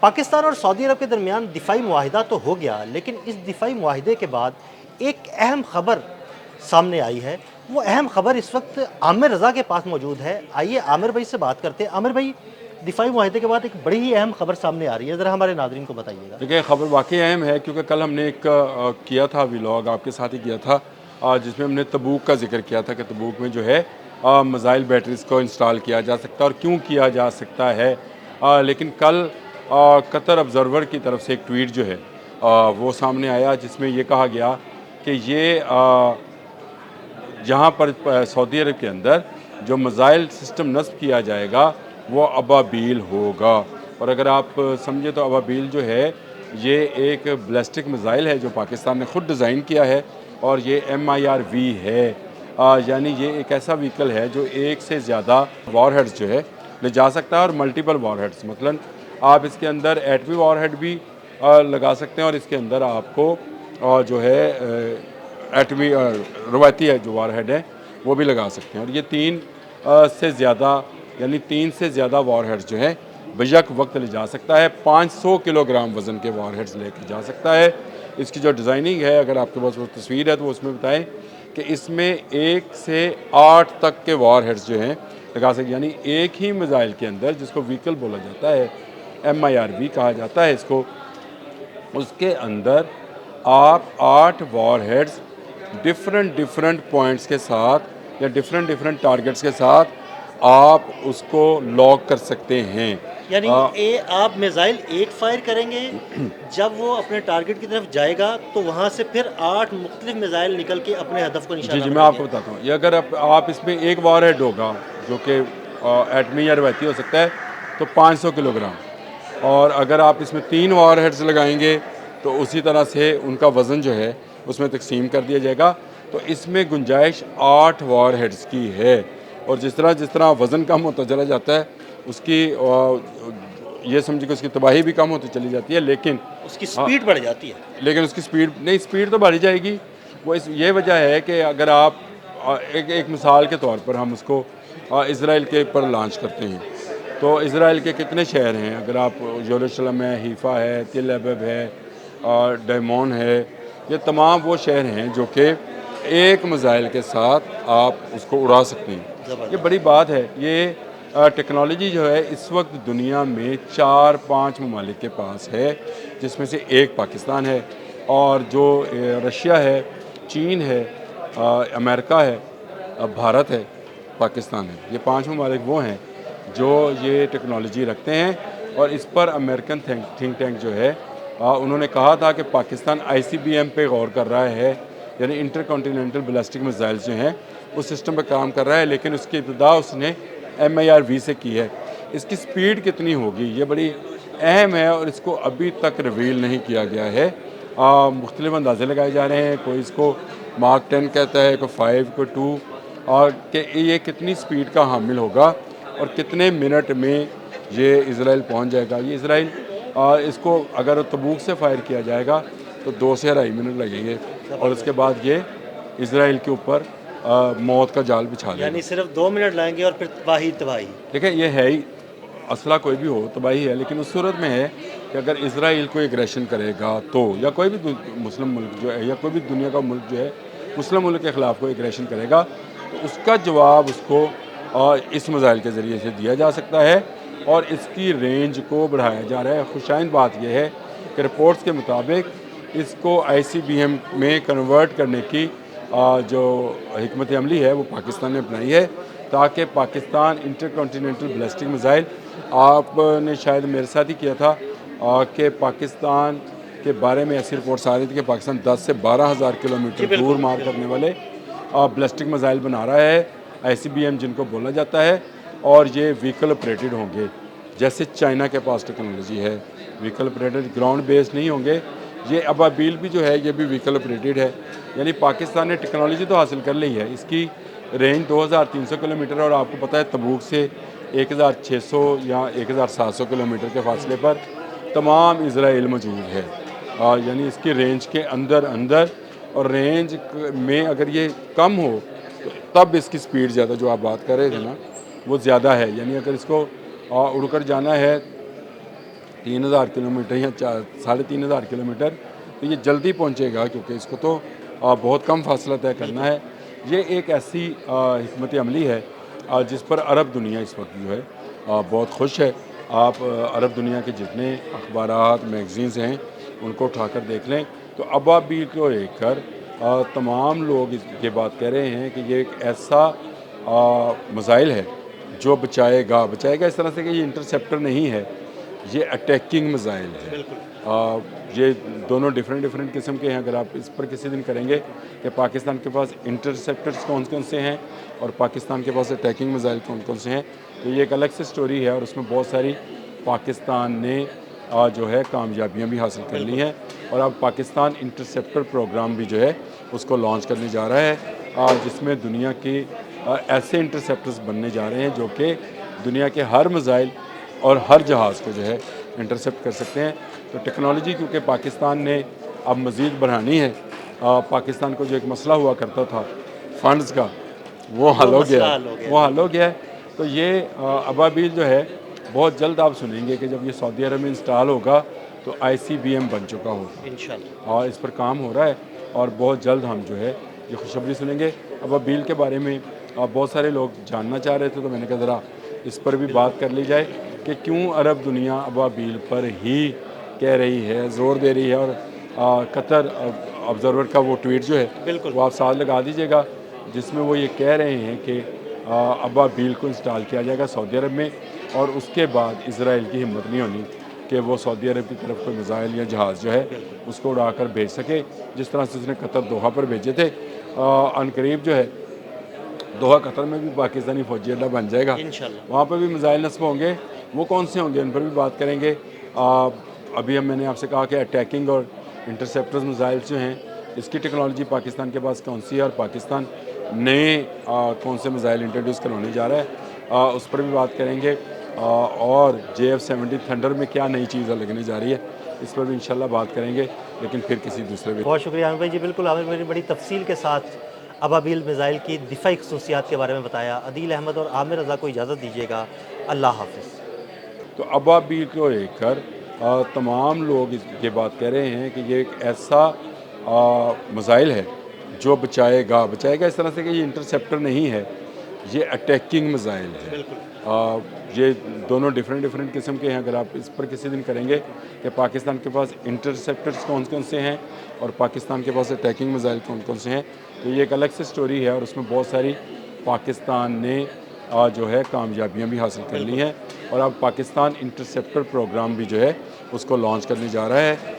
पाकिस्तान और सऊदी अरब के दरमियान दिफाई मुआहिदा तो हो गया, लेकिन इस दिफाई मुआहिदे के बाद एक अहम खबर सामने आई है। वो अहम खबर इस वक्त आमिर रज़ा के पास मौजूद है। आइए आमिर भाई से बात करते हैं। आमिर भाई, दिफाई मुआहिदे के बाद एक बड़ी ही अहम खबर सामने आ रही है, ज़रा हमारे नाज़रीन को बताइएगा। देखिए, ख़बर वाक़ई अहम है क्योंकि कल हमने एक किया था व्लॉग आपके साथ ही किया था, जिसमें हमने तबूक का जिक्र किया था कि तबूक में जो है मिसाइल बैटरीज़ को इंस्टॉल किया जा सकता है और क्यों किया जा सकता है। लेकिन कल कतर ऑब्ज़र्वर की तरफ से एक ट्वीट जो है वो सामने आया, जिसमें ये कहा गया कि ये जहाँ पर सऊदी अरब के अंदर जो मिसाइल सिस्टम नस्ब किया जाएगा वो अबाबील होगा। और अगर आप समझे तो अबाबील जो है ये एक बैलिस्टिक मिसाइल है जो पाकिस्तान ने ख़ुद डिज़ाइन किया है और ये MIRV है। यानी ये एक ऐसा व्हीकल है जो एक से ज़्यादा वॉरहेड्स जो है ले जा सकता है और मल्टीपल वॉरहेड्स, मतलब आप इसके अंदर एटमी वॉरहेड भी लगा सकते हैं और इसके अंदर आपको जो है एटमी रवायती है जो वारहेड है वो भी लगा सकते हैं। और ये से ज़्यादा यानी 3 से ज़्यादा वारहेड्स जो है बेशक वक्त ले जा सकता है। 500 किलोग्राम वज़न के वारहेड्स लेके जा सकता है। इसकी जो डिज़ाइनिंग है, अगर आपके पास वो तस्वीर है तो उसमें बताएं कि इसमें 1 से 8 तक के वारहेड्स जो हैं लगा सकते, यानी एक ही मिसाइल के अंदर, जिसको व्हीकल बोला जाता है, MIRV कहा जाता है इसको, उसके अंदर आप 8 वॉरहेड्स डिफरेंट पॉइंट्स के साथ या डिफरेंट टारगेट्स के साथ आप उसको लॉक कर सकते हैं। यानी आप मिसाइल एक फायर करेंगे, जब वो अपने टारगेट की तरफ जाएगा तो वहाँ से फिर 8 मुख्तलिफ मिसाइल निकल के अपने हदफ को निशाना जी मैं बनाएंगे। आपको बताता हूँ, ये अगर आप इसमें एक वॉरहेड होगा जो कि एटमी या रवायती हो सकता है तो 500 किलोग्राम, और अगर आप इसमें 3 वॉरहेड्स लगाएंगे तो उसी तरह से उनका वज़न जो है उसमें तकसीम कर दिया जाएगा। तो इसमें गुंजाइश 8 वॉरहेड्स की है, और जिस तरह वज़न कम होता चला जाता है उसकी ये समझिए कि उसकी तबाही भी कम होती चली जाती है, लेकिन उसकी स्पीड बढ़ जाती है। लेकिन उसकी स्पीड तो बढ़ी जाएगी। वो ये वजह है कि अगर आप एक मिसाल के तौर पर हम उसको इसराइल के ऊपर लॉन्च करते हैं तो इसराइल के कितने शहर हैं, अगर आप यरूशलेम है, हीफा है, तिल अबब है, डैमोन है, ये तमाम वो शहर हैं जो कि एक मिसाइल के साथ आप उसको उड़ा सकते हैं। ये बड़ी बात है। ये टेक्नोलॉजी जो है इस वक्त दुनिया में 4-5 ममालिक के पास है, जिसमें से एक पाकिस्तान है, और जो रशिया है, चीन है, अमेरिका है, भारत है, पाकिस्तान है। ये 5 ममालिक वो हैं जो ये टेक्नोलॉजी रखते हैं। और इस पर अमेरिकन थिंक टैंक जो है उन्होंने कहा था कि पाकिस्तान ICBM पे गौर कर रहा है, यानी इंटर कॉन्टिनेंटल बैलिस्टिक मिसाइल्स जो हैं उस सिस्टम पर काम कर रहा है, लेकिन उसकी इब्तिदा उसने MIRV से की है। इसकी स्पीड कितनी होगी ये बड़ी अहम है और इसको अभी तक रिवील नहीं किया गया है। मुख्तलिफ अंदाजे लगाए जा रहे हैं, कोई इसको मार्क 10 कहता है, कोई 5, कोई 2, और कि ये कितनी स्पीड का हामिल होगा और कितने मिनट में ये इसराइल पहुंच जाएगा। ये इसराइल इसको अगर तबूक से फायर किया जाएगा तो 2 से 2.5 मिनट लगेंगे, और उसके बाद ये इसराइल के ऊपर मौत का जाल बिछा देगा। यानी सिर्फ 2 मिनट लगेंगे और फिर तबाही। देखिए, ये है ही, असला कोई भी हो तबाही है, लेकिन उस सूरत में है कि अगर इसराइल कोई एग्रेशन करेगा तो, या कोई भी मुस्लिम मुल्क जो है या कोई भी दुनिया का मुल्क जो है मुस्लिम मुल्क के ख़िलाफ़ कोई एग्रेशन करेगा तो उसका जवाब उसको इस मिसाइल के ज़रिए से दिया जा सकता है, और इसकी रेंज को बढ़ाया जा रहा है। खुशाइंद बात यह है कि रिपोर्ट्स के मुताबिक इसको ICBM में कन्वर्ट करने की जो हिकमत अमली है वो पाकिस्तान ने अपनाई है, ताकि Pakistan inter continental ballistic missile, आपने शायद मेरे साथ ही किया था कि पाकिस्तान के बारे में ऐसी रिपोर्ट्स आ रही थी कि पाकिस्तान 10 से 12,000 किलोमीटर दूर मार करने वाले बैलिस्टिक मिसाइल बना रहा है, ICBM जिनको बोला जाता है, और ये व्हीकल ऑपरेटेड होंगे, जैसे चाइना के पास टेक्नोलॉजी है। व्हीकल ऑपरेटेड, ग्राउंड बेस्ड नहीं होंगे। ये अबाबील भी जो है ये भी व्हीकल ऑपरेटेड है, यानी पाकिस्तान ने टेक्नोलॉजी तो हासिल कर ली है। इसकी रेंज 2300 किलोमीटर, और आपको पता है तबूक से 1600 या 1700 किलोमीटर के फासले पर तमाम इसराइल मौजूद है। यानी इसकी रेंज के अंदर, और रेंज में अगर ये कम हो तो तब इसकी स्पीड ज़्यादा, जो आप बात कर रहे थे ना, वो ज़्यादा है। यानी अगर इसको उड़कर जाना है 3000 किलोमीटर या 3500 किलोमीटर, तो ये जल्दी पहुंचेगा क्योंकि इसको तो बहुत कम फासला तय करना है। ये एक ऐसी हिकमत अमली है जिस पर अरब दुनिया इस वक्त जो है बहुत खुश है। आप अरब दुनिया के जितने अखबारात मैगज़ीन्स हैं उनको उठाकर देख लें तो अबाबील को लेकर तमाम लोग ये बात कह रहे हैं कि ये एक ऐसा मिसाइल है जो बचाएगा इस तरह से कि ये इंटरसेप्टर नहीं है, ये अटैकिंग मिसाइल है। ये दोनों डिफरेंट किस्म के हैं। अगर आप इस पर किसी दिन करेंगे कि पाकिस्तान के पास इंटरसेप्टर्स कौन कौन से हैं और पाकिस्तान के पास अटैकिंग मिसाइल कौन कौन से हैं, तो ये एक अलग से स्टोरी है और उसमें बहुत सारी पाकिस्तान ने जो है कामयाबियाँ भी हासिल कर ली हैं और अब पाकिस्तान इंटरसेप्टर प्रोग्राम भी जो है उसको लॉन्च करने जा रहा है जिसमें दुनिया के ऐसे इंटरसेप्टर्स बनने जा रहे हैं जो कि दुनिया के हर मिसाइल और हर जहाज़ को जो है इंटरसेप्ट कर सकते हैं। तो टेक्नोलॉजी क्योंकि पाकिस्तान ने अब मज़ीद बढ़ानी है, पाकिस्तान को जो एक मसला हुआ करता था फ़ंड्स का वो हल हो गया है। तो ये अबाबील जो है बहुत जल्द आप सुनेंगे कि जब ये सऊदी अरब में इंस्टॉल होगा तो ICBM बन चुका होगा इंशाल्लाह, और इस पर काम हो रहा है और बहुत जल्द हम जो है ये खुशखबरी सुनेंगे। अबाबील के बारे में बहुत सारे लोग जानना चाह रहे थे तो मैंने कहा ज़रा इस पर भी बात कर ली जाए कि क्यों अरब दुनिया अबाबील पर ही कह रही है, ज़ोर दे रही है। और कतर ऑब्ज़र्वर का वो ट्वीट जो है वो आप साथ लगा दीजिएगा जिसमें वो ये कह रहे हैं कि अबाबील को इंस्टॉल किया जाएगा सऊदी अरब में और उसके बाद इज़राइल की हिम्मत नहीं होनी कि वो सऊदी अरब की तरफ कोई मिसाइल या जहाज़ जो है उसको उड़ाकर भेज सके, जिस तरह से उसने कतर दोहा पर भेजे थे। अनकरीब जो है दोहा कतर में भी पाकिस्तानी फौजी अड्डा बन जाएगा, वहाँ पर भी मिसाइल नस्ब होंगे। वो कौन से होंगे उन पर भी बात करेंगे। अभी मैंने आपसे कहा कि अटैकिंग और इंटरसेप्टर्स मिसाइल जो हैं इसकी टेक्नोलॉजी पाकिस्तान के पास कौन सी है और पाकिस्तान नए कौन से मिसाइल इंट्रोड्यूस करवाने जा रहा है, उस पर भी बात करेंगे। और JF-70 थंडर में क्या नई चीज़ लगने जा रही है इस पर भी इंशाल्लाह बात करेंगे, लेकिन फिर किसी दूसरे भी। बहुत शुक्रिया आमिर भाई जी, बिल्कुल आमिर भाई ने बड़ी तफसील के साथ अबाबील मिसाइल की दिफाई खसूसियात के बारे में बताया। अदील अहमद और आमिर रज़ा को इजाज़त दीजिएगा, अल्लाह हाफ़िज़। तो अबाबील को लेकर तमाम लोग ये बात कह रहे हैं कि ये एक ऐसा मिसाइल है जो बचाएगा इस तरह से कि ये इंटरसेप्टर नहीं है, ये अटैकिंग मिसाइल है। ये दोनों डिफरेंट किस्म के हैं। अगर आप इस पर किसी दिन करेंगे कि पाकिस्तान के पास इंटरसेप्टर्स कौन कौन से हैं और पाकिस्तान के पास अटैकिंग मिसाइल कौन कौन से हैं, तो ये एक अलग से स्टोरी है और उसमें बहुत सारी पाकिस्तान ने जो है कामयाबियाँ भी हासिल कर ली हैं और अब पाकिस्तान इंटरसेप्टर प्रोग्राम भी जो है उसको लॉन्च करने जा रहा है।